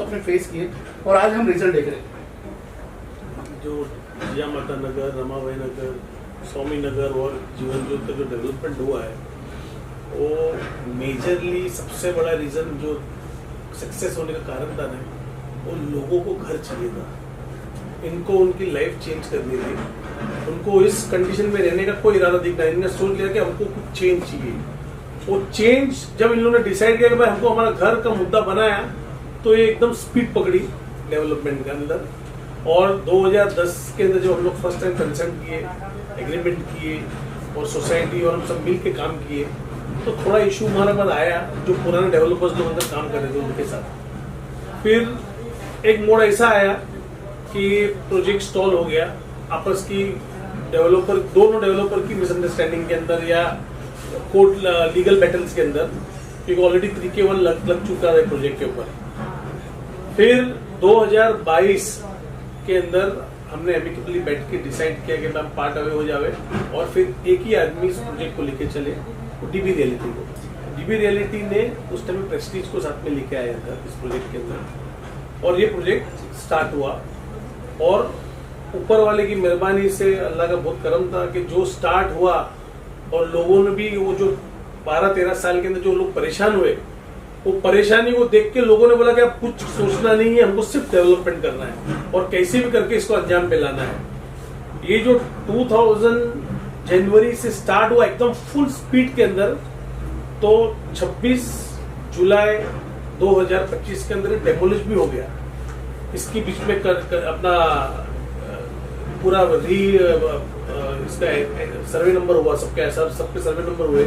अपने फेस किए और आज हम रिजल्ट देख रहे हैं। जो जिया माता नगर, रमाबाई नगर, स्वामी नगर और जीवन ज्योत का जो डेवलपमेंट हुआ है वो मेजरली सबसे बड़ा रीज़न जो सक्सेस होने का कारण था ना, वो लोगों को घर चाहिए था। इनको उनकी लाइफ चेंज करनी थी, उनको इस कंडीशन में रहने का कोई इरादा दिखना है। इन्होंने सोच लिया कि हमको कुछ चेंज चाहिए। वो चेंज जब इन लोगों ने डिसाइड किया कि भाई हमको हमारा घर का मुद्दा बनाया, तो ये एकदम स्पीड पकड़ी डेवलपमेंट के अंदर। और 2010 के अंदर जब हम लोग फर्स्ट टाइम कंसल्ट किए, एग्रीमेंट किए और सोसाइटी और हम सब मिल के काम किए, तो थोड़ा इशू हमारे पास आया जो पुराने डेवलपर्स लोग अंदर काम कर रहे थे उनके साथ। फिर एक मोड़ ऐसा आया कि प्रोजेक्ट स्टॉल हो गया, आपस की दोनों डेवलपर की मिसअंडरस्टैंडिंग के अंदर या कोर्ट लीगल बैटल्स के अंदर, क्योंकि ऑलरेडी 3K1 लग चुका है प्रोजेक्ट के ऊपर। फिर 2022 के अंदर हमने एमिकेबली बैठ के डिसाइड किया कि हम पार्ट अवे हो जावे और फिर एक ही आदमी इस प्रोजेक्ट को लेके चले, डीबी रियलिटी को। डीबी रियलिटी ने उस टाइम प्रेस्टीज को साथ में लेके आया था इस प्रोजेक्ट के अंदर, और ये प्रोजेक्ट स्टार्ट हुआ। और ऊपर वाले की मेहरबानी से अल्लाह का बहुत करम था कि जो स्टार्ट हुआ और लोगों ने भी वो जो 12-13 साल के अंदर जो लोग परेशान हुए, वो परेशानी को देख के लोगों ने बोला कि अब कुछ सोचना नहीं है, हमको सिर्फ डेवलपमेंट करना है और कैसे भी करके इसको अंजाम पे लाना है। ये जो 2000 जनवरी से स्टार्ट हुआ एकदम फुल स्पीड के अंदर, तो 26 जुलाई 2025 के अंदर डेमोलिश भी हो गया। इसकी बीच में अपना पूरा इसका सर्वे नंबर हुआ, सबके सर्वे नंबर हुए।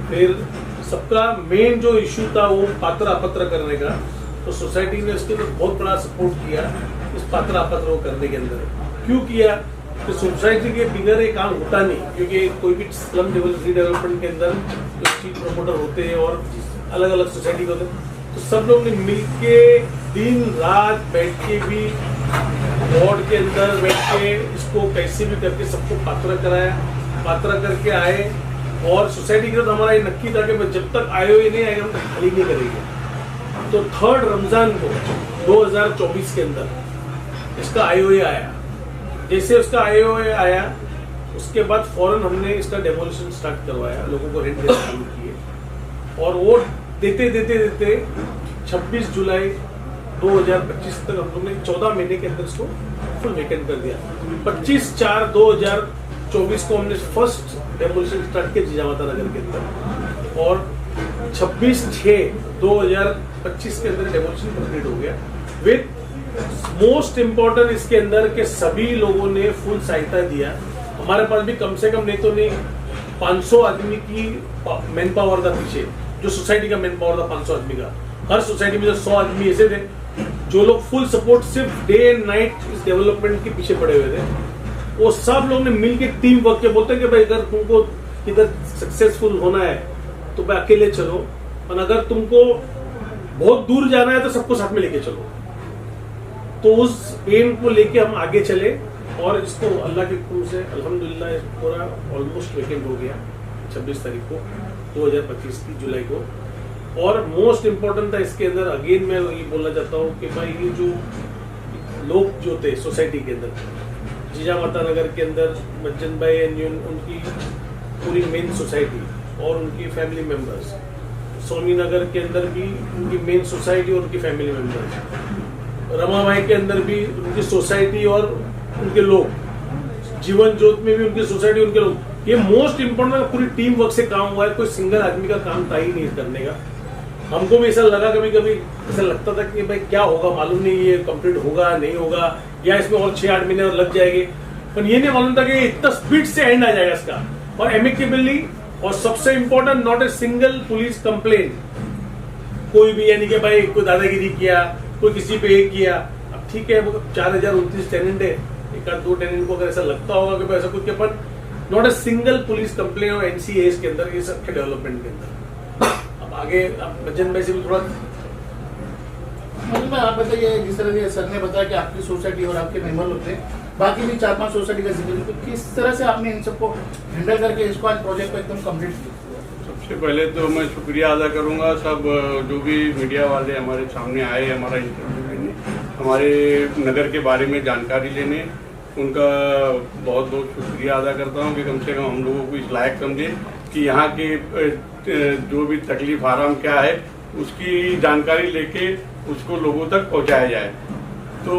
फिर सबका मेन जो इशू था वो पात्र अपत्र करने का, तो सोसाइटी ने उसके लिए बहुत बड़ा सपोर्ट किया इस पात्र अपत्र को करने के अंदर। क्यों किया? तो सोसाइटी के बिगैर ये काम होता नहीं, क्योंकि कोई भी स्लम रीडेवलपमेंट के अंदर जो चीफ प्रमोटर होते हैं और अलग अलग सोसाइटी होते हैं, तो सब लोग ने मिलके दिन रात बैठ के भी वार्ड के अंदर बैठ के इसको कैसे भी करके सबको पात्र कराया, पात्र करके आए। और सोसाइटी के साथ हमारा ये नक्की था कि जब तक आईओए नहीं आएगा हम तक खाली नहीं करेंगे। तो 3rd रमजान को 2024 के अंदर इसका आईओए आया। जैसे उसका आईओए आया उसके बाद फौरन हमने इसका डेमोलिशन स्टार्ट करवाया, लोगों को रेंट देना चालू किए और वो देते 26 जुलाई 2025 तक हम लोग ने 14 महीने के अंदर इसको फुल वेकेंट कर दिया। 25/4/2024 को हमने फर्स्ट डेमोलिशन स्टार्ट किया जिया माता नगर के अंदर और 26/6/2025 के अंदर डेमोलिशन कंप्लीट हो गया। विद मोस्ट इम्पोर्टेंट इसके अंदर के सभी लोगों ने फुल सहायता दिया। हमारे पास भी कम से कम नहीं तो नहीं 500 आदमी की मैन पावर था पीछे, जो सोसाइटी का मैन पावर था 500 आदमी का। हर सोसाइटी में जो 100 आदमी ऐसे थे जो लोग फुल सपोर्ट सिर्फ डे एंड नाइट इस डेवलपमेंट के पीछे पड़े हुए थे। वो सब लोग ने मिलके टीम वर्क के बोलते हैं कि भाई अगर तुमको इधर सक्सेसफुल होना है तो भाई अकेले चलो, और अगर तुमको बहुत दूर जाना है तो सबको साथ में लेके चलो। तो उस एम को लेके हम आगे चले और इसको अल्लाह के हुक्म से अल्हम्दुलिल्लाह पूरा ऑलमोस्ट वेकेंट हो गया 26 तारीख को 2025 की जुलाई को। और मोस्ट इम्पोर्टेंट था इसके अंदर, अगेन मैं ये बोलना चाहता हूँ कि भाई ये जो लोग जो थे सोसाइटी के अंदर, जिया माता नगर के अंदर मज्जन भाई एंड उनकी पूरी मेन सोसाइटी और उनकी फैमिली मेंबर्स, स्वामी नगर के अंदर भी उनकी मेन सोसाइटी और उनकी फैमिली मेंबर्स, रमाबाई के अंदर भी उनकी सोसाइटी और उनके लोग, जीवन ज्योत में भी उनकी सोसाइटी उनके लोग। ये मोस्ट इम्पोर्टेंट पूरी टीम वर्क से काम हुआ है, कोई सिंगल आदमी का काम था ही नहीं करने का। हमको भी ऐसा लगा, कभी कभी ऐसा लगता था कि भाई क्या होगा मालूम नहीं, ये कंप्लीट होगा नहीं होगा या इसमें और 6-8 महीने और लग जाएंगे, पर ये नहीं मालूम था कि इतना स्पीड से एंड आ जाएगा इसका और एमिकेबली। और सबसे important, not a single police complain, कोई भी यानी कि भाई कोई दादागिरी किया, कोई किसी पे एक किया। अब ठीक है 4029 टेनेंट है, 1-2 टेनेंट को अगर ऐसा लगता होगा कि ऐसा कुछ, पर not a single police complain और NCAs के अंदर, ये सब के डेवलपमेंट के अंदर। अब आगे मज्जन भाई से भी थोड़ा मतलब आप बताइए, जिस तरह से सर ने बताया कि आपकी सोसाइटी और आपके मेंबर लोग थे, बाकी भी 4-5 सोसाइटी का जिक्र, तो किस तरह से आपने इन सबको हैंडल करके इसको आज प्रोजेक्ट को एकदम कंप्लीट किया? सबसे पहले तो मैं शुक्रिया अदा करूंगा सब जो भी मीडिया वाले हमारे सामने आए हमारा इंटरव्यू लेने, हमारे नगर के बारे में जानकारी लेने, उनका बहुत बहुत शुक्रिया अदा करता हूं कि कम से कम हम लोगों को इस लायक समझे कि यहाँ के जो भी तकलीफ आराम क्या है उसकी जानकारी लेके उसको लोगों तक पहुँचाया जाए। तो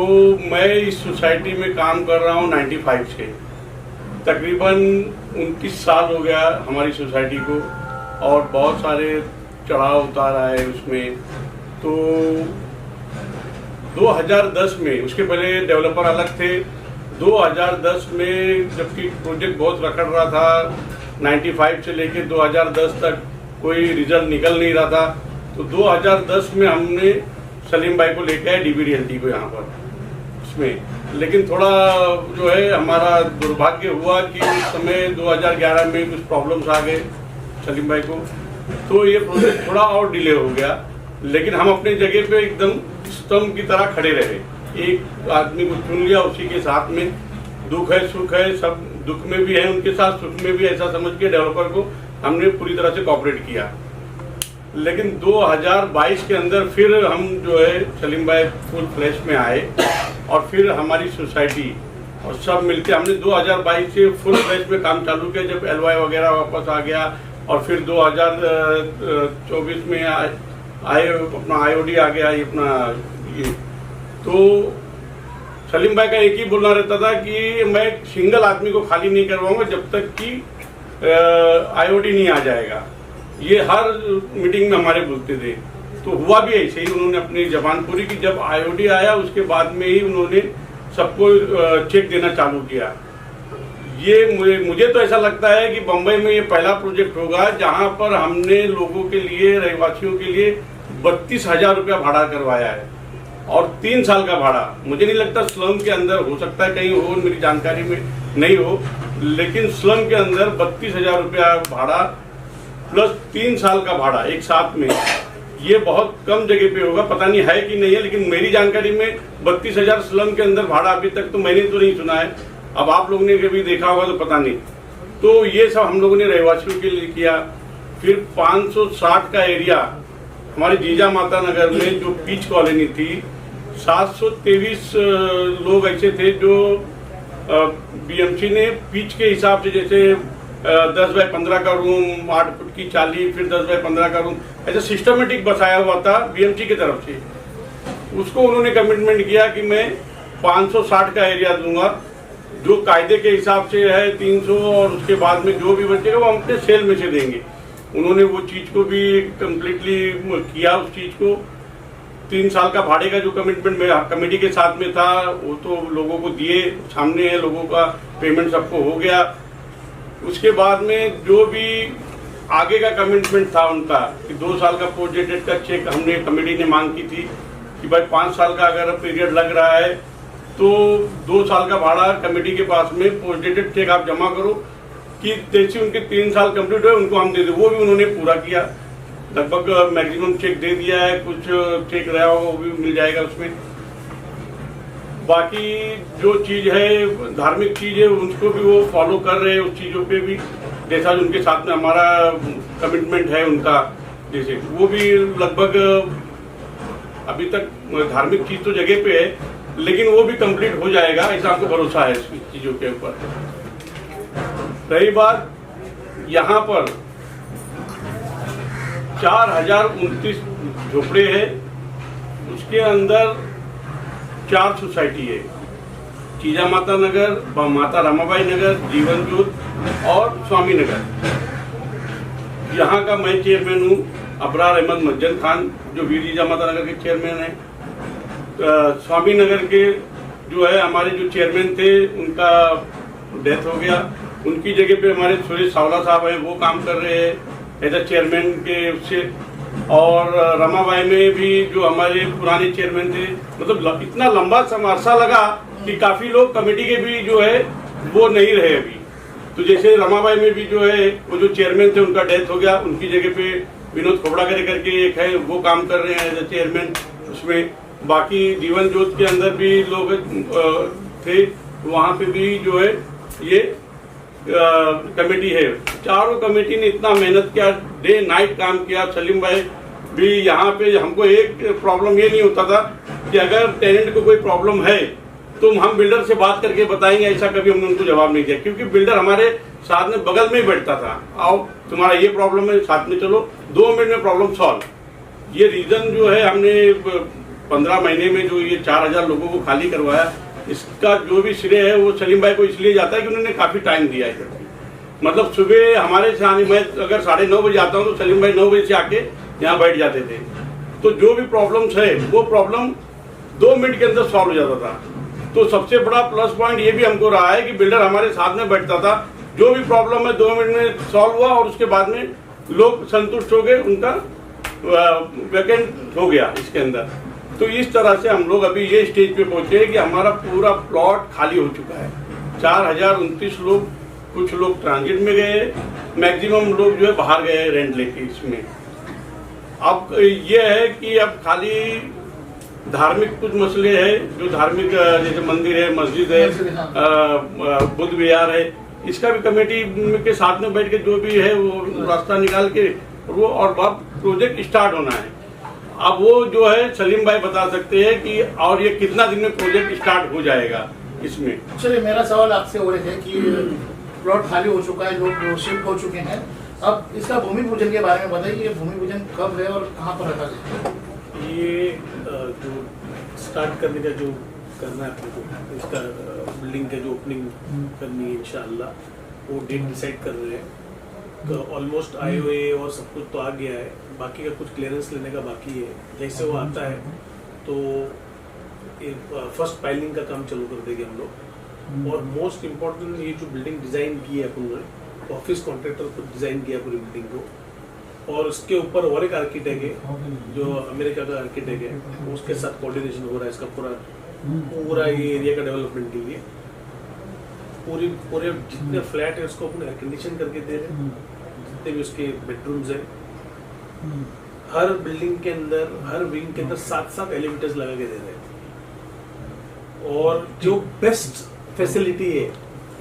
मैं इस सोसाइटी में काम कर रहा हूँ 95 से, तकरीबन 29 साल हो गया हमारी सोसाइटी को और बहुत सारे चढ़ाव उतार आए उसमें। तो 2010 में, उसके पहले डेवलपर अलग थे, 2010 में जबकि प्रोजेक्ट बहुत रखड़ रहा था, 95 से लेके 2010 तक कोई रिजल्ट निकल नहीं रहा था, तो 2010 में हमने सलीम भाई को लेके आए डीबी रियल्टी को यहाँ पर उसमें। लेकिन थोड़ा जो है हमारा दुर्भाग्य हुआ कि उस समय 2011 में कुछ प्रॉब्लम्स आ गए सलीम भाई को, तो ये प्रोजेक्ट थोड़ा और डिले हो गया। लेकिन हम अपने जगह पे एकदम स्तंभ की तरह खड़े रहे, एक आदमी को चुन लिया, उसी के साथ में दुख है सुख है, सब दुख में भी है उनके साथ, सुख में भी, ऐसा समझ के डेवलपर को हमने पूरी तरह से कोऑपरेट किया। लेकिन 2022 के अंदर फिर हम जो है सलीम भाई फुल फ्लैश में आए और फिर हमारी सोसाइटी और सब मिलके हमने 2022 से फुल फ्लैश में काम चालू किया, जब एलवाई वगैरह वापस आ गया और फिर 2024 में आए अपना आईओडी आ गया ये अपना ये। तो सलीम भाई का एक ही बोलना रहता था कि मैं सिंगल आदमी को खाली नहीं करवाऊंगा जब तक कि आईओडी नहीं आ जाएगा, ये हर मीटिंग में हमारे बोलते थे। तो हुआ भी ऐसे ही, उन्होंने अपनी जबान पूरी की। जब आईओडी आया उसके बाद में ही उन्होंने सबको चेक देना चालू किया। ये मुझे तो ऐसा लगता है कि बम्बई में ये पहला प्रोजेक्ट होगा जहां पर हमने लोगों के लिए, रहवासियों के लिए 32,000 रुपया भाड़ा करवाया है और 3 साल का भाड़ा। मुझे नहीं लगता स्लम के अंदर, हो सकता है कहीं हो, मेरी जानकारी में नहीं हो, लेकिन स्लम के अंदर 32,000 रुपया भाड़ा प्लस 3 साल का भाड़ा एक साथ में, ये बहुत कम जगह पे होगा, पता नहीं है कि नहीं है, लेकिन मेरी जानकारी में 32,000 स्लम के अंदर भाड़ा अभी तक तो मैंने तो नहीं सुना है। अब आप लोगों ने कभी देखा होगा तो पता नहीं। तो ये सब हम लोगों ने रहवासियों के लिए किया। फिर 560 का एरिया हमारे जीजा माता नगर में जो पीच कॉलोनी थी, 723 लोग ऐसे थे जो बीएमसी ने पीच के हिसाब से, जैसे 10 बाय 15 का रूम, 8 फुट की चाली, फिर 10 बाय 15 का रूम, ऐसा सिस्टमेटिक बसाया हुआ था बीएमसी की तरफ से। उसको उन्होंने कमिटमेंट किया कि मैं 560 का एरिया दूंगा, जो कायदे के हिसाब से है 300, और उसके बाद में जो भी बचेगा वो हम अपने सेल में से देंगे। उन्होंने वो चीज को भी कम्प्लीटली किया। उस चीज को 3 साल का भाड़े का जो कमिटमेंट मेरा कमेटी के साथ में था वो तो लोगों को दिए, सामने है, लोगों का पेमेंट सबको हो गया। उसके बाद में जो भी आगे का कमिटमेंट था उनका कि 2 साल का प्रोजेक्टेड का चेक हमने कमेटी ने मांग की थी कि भाई 5 साल का अगर पीरियड लग रहा है तो 2 साल का भाड़ा कमेटी के पास में पोस्टडेटेड चेक आप जमा करो कि जैसे उनके 3 साल कंप्लीट हुए उनको हम दे दें। वो भी उन्होंने पूरा किया, लगभग मैक्सिमम चेक दे दिया है, कुछ चेक रहा होगा वो भी मिल जाएगा उसमें। बाकी जो चीज है धार्मिक चीज है उसको भी वो फॉलो कर रहे हैं, उस चीजों पे भी जैसा उनके साथ में हमारा कमिटमेंट है उनका, जैसे वो भी लगभग अभी तक धार्मिक चीज तो जगह पे है लेकिन वो भी कंप्लीट हो जाएगा, ऐसा आपको भरोसा है इस चीजों के ऊपर। रही बात यहाँ पर 4029 झोपड़े हैं, उसके अंदर 4 सोसाइटी है, चीजा माता नगर, माता रमाबाई नगर, जीवन ज्योत और स्वामी नगर। यहाँ का मैं चेयरमैन हूँ, अबरार अहमद मज्जन खान जो वीर जीजा माता नगर के चेयरमैन है। स्वामी नगर के जो है हमारे जो चेयरमैन थे उनका डेथ हो गया, उनकी जगह पे हमारे सुरेश सावला साहब हैं, वो काम कर रहे हैं एज चेयरमैन के उससे। और रमाबाई में भी जो हमारे पुराने चेयरमैन थे, मतलब इतना लंबा अरसा लगा कि काफी लोग कमेटी के भी जो है वो नहीं रहे अभी। तो जैसे रमाबाई में भी जो है वो जो चेयरमैन थे उनका डेथ हो गया, उनकी जगह पे विनोद खोबड़ा करके एक है वो काम कर रहे हैं एज चेयरमैन उसमें। बाकी जीवन ज्योत के अंदर भी लोग थे, वहाँ पे भी जो है ये कमेटी है, चारों कमेटी ने इतना मेहनत किया, डे नाइट काम किया। सलीम भाई भी यहाँ पे, हमको एक प्रॉब्लम ये नहीं होता था कि अगर टेनेंट को कोई प्रॉब्लम है तो हम बिल्डर से बात करके बताएंगे, ऐसा कभी हमने उनको जवाब नहीं दिया, क्योंकि बिल्डर हमारे साथ में बगल में ही बैठता था। आओ तुम्हारा ये प्रॉब्लम है, साथ में चलो, 2 मिनट में प्रॉब्लम सॉल्व। ये रीजन जो है, हमने 15 महीने में जो ये 4000 लोगों को खाली करवाया, इसका जो भी श्रेय है वो सलीम भाई को इसलिए जाता है कि उन्होंने काफी टाइम दिया है। मतलब सुबह हमारे से आने, मैं अगर 9:30 बजे आता हूँ तो सलीम भाई 9 बजे से आके यहाँ बैठ जाते थे। तो जो भी प्रॉब्लम्स है वो प्रॉब्लम 2 मिनट के अंदर सॉल्व हो जाता था। तो सबसे बड़ा प्लस पॉइंट ये भी हमको रहा है कि बिल्डर हमारे साथ में बैठता था, जो भी प्रॉब्लम है 2 मिनट में सॉल्व हुआ और उसके बाद में लोग संतुष्ट हो गए, उनका वैकेंट हो गया इसके अंदर। तो इस तरह से हम लोग अभी ये स्टेज पे पहुंचे कि हमारा पूरा प्लॉट खाली हो चुका है। 4029 लोग, कुछ लोग ट्रांजिट में गए, मैक्सिमम लोग जो है बाहर गए रेंट लेके। इसमें अब ये है कि अब खाली धार्मिक कुछ मसले हैं, जो धार्मिक जैसे मंदिर है, मस्जिद है, बुद्ध विहार है, इसका भी कमेटी के साथ में बैठ के जो भी है वो रास्ता निकाल के वो, और अब प्रोजेक्ट स्टार्ट होना है। अब वो जो है सलीम भाई बता सकते हैं कि और ये कितना दिन में प्रोजेक्ट स्टार्ट हो जाएगा इसमें। चलिए, मेरा सवाल आपसे हो रहे थे कि प्लॉट खाली हो चुका है, लोग शिफ्ट हो चुके हैं, अब इसका भूमि पूजन के बारे में बताइए। ये भूमि पूजन कब है और कहाँ पर रखा जाए? ये जो स्टार्ट करने का जो करना है अपने को, इसका बिल्डिंग का जो ओपनिंग करनी है इंशाअल्लाह, वो डेट डिसाइड कर रहे हैं। तो ऑलमोस्ट IOA और सब कुछ तो आ गया है, बाकी का कुछ क्लियरेंस लेने का बाकी है। जैसे वो आता है तो फर्स्ट पाइलिंग का काम चालू कर देंगे हम लोग। और मोस्ट इम्पोर्टेंट, ये जो बिल्डिंग डिजाइन की है अपन ने, ऑफिस कॉन्ट्रैक्टर को डिजाइन किया पूरी बिल्डिंग को, और उसके ऊपर और एक आर्किटेक्ट है जो अमेरिका का आर्किटेक्ट है, उसके साथ कोऑर्डिनेशन हो रहा है इसका पूरा ये एरिया का डेवलपमेंट के लिए। पूरे जितने फ्लैट है उसको अपन एयर कंडीशन करके दे रहे हैं, जितने भी उसके बेडरूम्स हैं। हर बिल्डिंग के अंदर, हर विंग के अंदर 7 एलिवेटर्स लगा के दे रहे हैं, और जो बेस्ट फैसिलिटी है,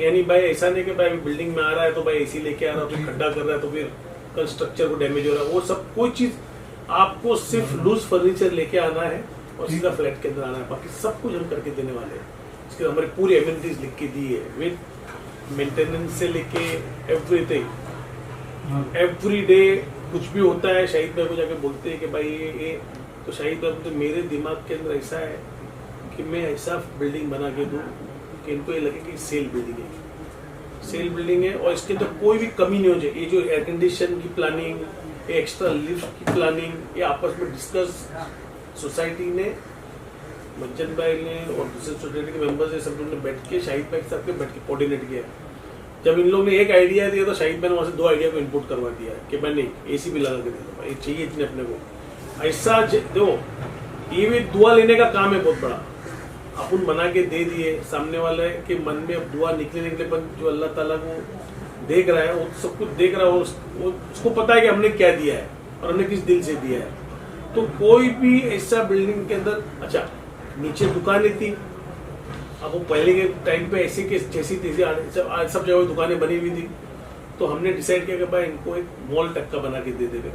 यानी भाई ऐसा नहीं कि भाई बिल्डिंग में आ रहा है तो भाई एसी लेके आ रहा है, तो खड्डा कर रहा है तो फिर स्ट्रक्चर को डैमेज हो रहा है, वो सब कोई चीज आपको सिर्फ लूज फर्नीचर लेके आना है और सीधा फ्लैट के अंदर आना है, बाकी सब कुछ हम करके देने वाले हैं। इसके हमारी पूरी एमिनिटीज लिख के दी है, विद मेंटेनेंस से लेके एवरीथिंग। एवरी डे कुछ भी होता है, शाहिद भाई को जाके बोलते हैं कि भाई ये तो शाहिद भाई तो मेरे दिमाग के अंदर ऐसा है कि मैं ऐसा बिल्डिंग बना के दूं कि इनको ये लगे कि सेल बिल्डिंग है, सेल बिल्डिंग है, और इसके अंदर कोई भी कमी नहीं हो जाए। ये जो एयर कंडीशन की प्लानिंग, ये एक्स्ट्रा लिफ्ट की प्लानिंग, ये आपस में डिस्कस सोसाइटी ने, मज्जद भाई ने और दूसरे सोसाइटी के मेंबर्स ने सब लोगों ने बैठ के शाहिद भाई के साथ बैठ के कोऑर्डिनेट किया। जब इन लोगों ने एक आइडिया दिया तो शाहिद भाई ने वहां से 2 आइडिया को इनपुट करवा दिया कि भाई नहीं एसी भी लगा के दे दो, ये चाहिए इतने अपने को। ऐसा दो, ये भी दुआ लेने का काम है बहुत बड़ा। अपन बना के दे दिए, सामने वाले के मन में अब दुआ निकले, पर जो अल्लाह ताला को देख रहा है वो सब कुछ देख रहा है, उसको पता है कि हमने क्या दिया है और हमने किस दिल से दिया है। तो कोई भी ऐसा बिल्डिंग के अंदर, अच्छा नीचे दुकानें थी, अब वो पहले के टाइम पे ऐसे के जैसी तेजी सब जगह दुकानें बनी हुई थी, तो हमने डिसाइड किया कि भाई इनको एक मॉल तक का बना के दे देंगे,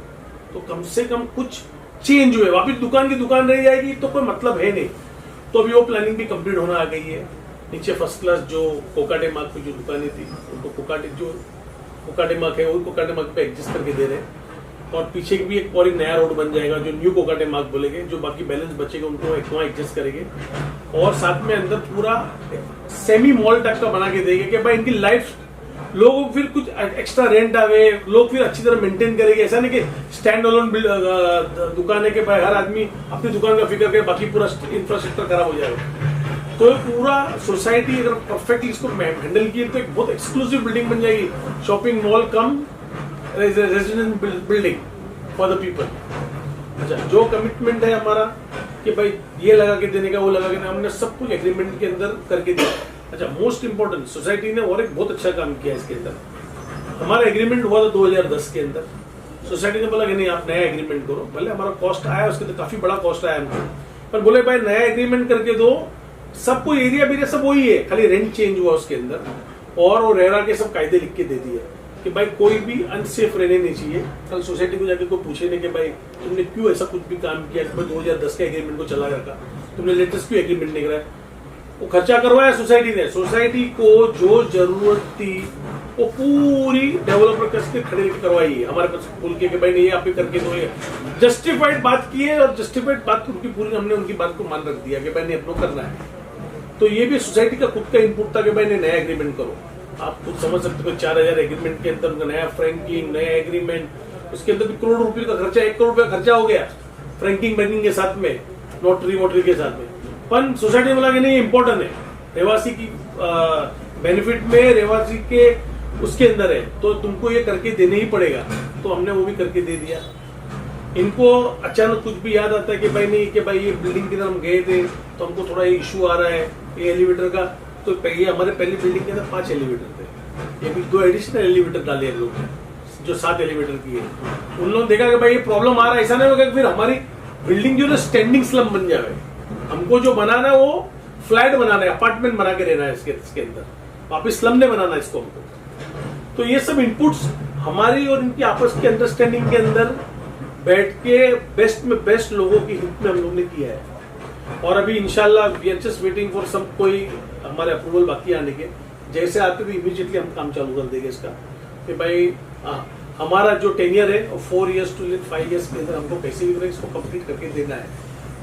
तो कम से कम कुछ चेंज हुए। वापिस दुकान की दुकान रह जाएगी तो कोई मतलब है नहीं। तो अभी वो प्लानिंग भी कंप्लीट होना आ गई है। नीचे फर्स्ट क्लास जो कोकाटे मार्ग पे जो दुकानें थी उनको कोकाटे मार्ग है वो कोकाटे मार्ग पे एडजस्ट करके दे रहे हैं, और पीछे भी एक और नया रोड बन जाएगा जो न्यू कोकाटे मार्ग बोलेंगे, जो बाकी बैलेंस बचेगा उनको एक वहाँ एडजस्ट करेंगे, और साथ में अंदर पूरा सेमी मॉल टाइप का बना के देंगे कि भाई इनकी लाइफ लोगों को फिर कुछ एक्स्ट्रा रेंट आवे, लोग फिर अच्छी तरह मेंटेन करेंगे। ऐसा नहीं कि स्टैंड अलोन दुकान है कि भाई हर आदमी अपनी दुकान का फिक्र करे, बाकी पूरा इंफ्रास्ट्रक्चर खराब हो जाएगा। तो पूरा सोसाइटी अगर परफेक्टली इसको हैंडल किए तो एक बहुत एक्सक्लूसिव बिल्डिंग बन जाएगी, shopping mall come resident building for the people. अच्छा, जो कमिटमेंट है हमारा कि भाई ये लगा के देने का, वो लगा के देने, हमने सब कुछ एग्रीमेंट के अंदर करके दिया। अच्छा, मोस्ट इंपॉर्टेंट, सोसाइटी ने और एक बहुत अच्छा काम किया इसके अंदर। हमारा एग्रीमेंट हुआ था 2010 के अंदर, सोसाइटी ने बोला कि नहीं आप नया एग्रीमेंट करो, भले हमारा कॉस्ट आया, उसके तो काफी बड़ा कॉस्ट आया हमको, पर बोले भाई नया एग्रीमेंट करके दो, सबको एरिया भी सब वही है, खाली रेंट चेंज हुआ उसके अंदर, और वो रेरा के सब कायदे लिख के दे दिए कि भाई कोई भी अनसेफ रहने नहीं चाहिए। कल सोसाइटी को जाके कोई पूछे नहीं कि भाई तुमने क्यों ऐसा कुछ भी काम किया, 2010 के एग्रीमेंट को चला रखा, तुमने लेटेस्ट क्यों एग्रीमेंट नहीं कराया। वो खर्चा करवाया सोसाइटी ने, सोसाइटी को जो जरूरत थी वो पूरी डेवलपर कसके खड़े करवाई है हमारे पास बोल के भाई नहीं आप ही करके दो। जस्टिफाइड बात की है और जस्टिफाइड बात उनकी पूरी, हमने उनकी बात को मान रख दिया कि भाई नहीं अपना करना है। तो ये भी सोसाइटी का खुद का इनपुट था कि भाई नया एग्रीमेंट करो। आप खुद समझ सकते हो 4000 एग्रीमेंट के अंदर उनका नया फ्रैंकिंग, नया एग्रीमेंट, उसके अंदर भी करोड़ रुपए का खर्चा, 1 करोड़ रुपए का खर्चा हो गया फ्रैंकिंग बैंकिंग के साथ में, नोटरी वोटरी के साथ में। पर सोसाइटी ने बोला कि नहीं इम्पोर्टेंट है, रहवासी की बेनिफिट में रहवासी के उसके अंदर है तो तुमको ये करके देने ही पड़ेगा। तो हमने वो भी करके दे दिया। इनको अचानक कुछ भी याद आता है कि भाई नहीं कि भाई ये बिल्डिंग की तरफ हम गए थे तो हमको थोड़ा ये इशू आ रहा है ये एलिवेटर का। तो ये हमारे पहली बिल्डिंग के अंदर 5 एलिवेटर थे, ये भी 2 एडिशनल एलिवेटर डाले हैं लोग जो 7 एलिवेटर की है। उन लोगों ने देखा कि भाई ये प्रॉब्लम आ रहा है, ऐसा नहीं होगा कि फिर हमारी बिल्डिंग जो है स्टैंडिंग स्लम बन जाए। हमको जो बनाना है वो फ्लैट बनाना है, अपार्टमेंट बना के रहना है इसके अंदर, वापिस स्लम नहीं बनाना इसको हमको। तो ये सब इनपुट्स हमारी और इनकी आपस की अंडरस्टैंडिंग के अंदर बैठ के बेस्ट में बेस्ट लोगों की हित में हम लोग ने किया है। और अभी इंशाल्लाह we are just waiting for some कोई हमारे अप्रूवल बाकी आने के, जैसे आते भी इमीडिएटली हम काम चालू कर देंगे इसका कि भाई हमारा जो टेनियर है 4 years to 5 years के अंदर हमको कैसे भी इसको कंप्लीट करके देना है।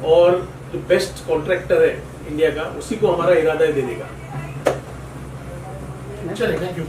और जो बेस्ट कॉन्ट्रैक्टर है इंडिया का उसी को हमारा इरादा है देने का। चलिए, थैंक यू।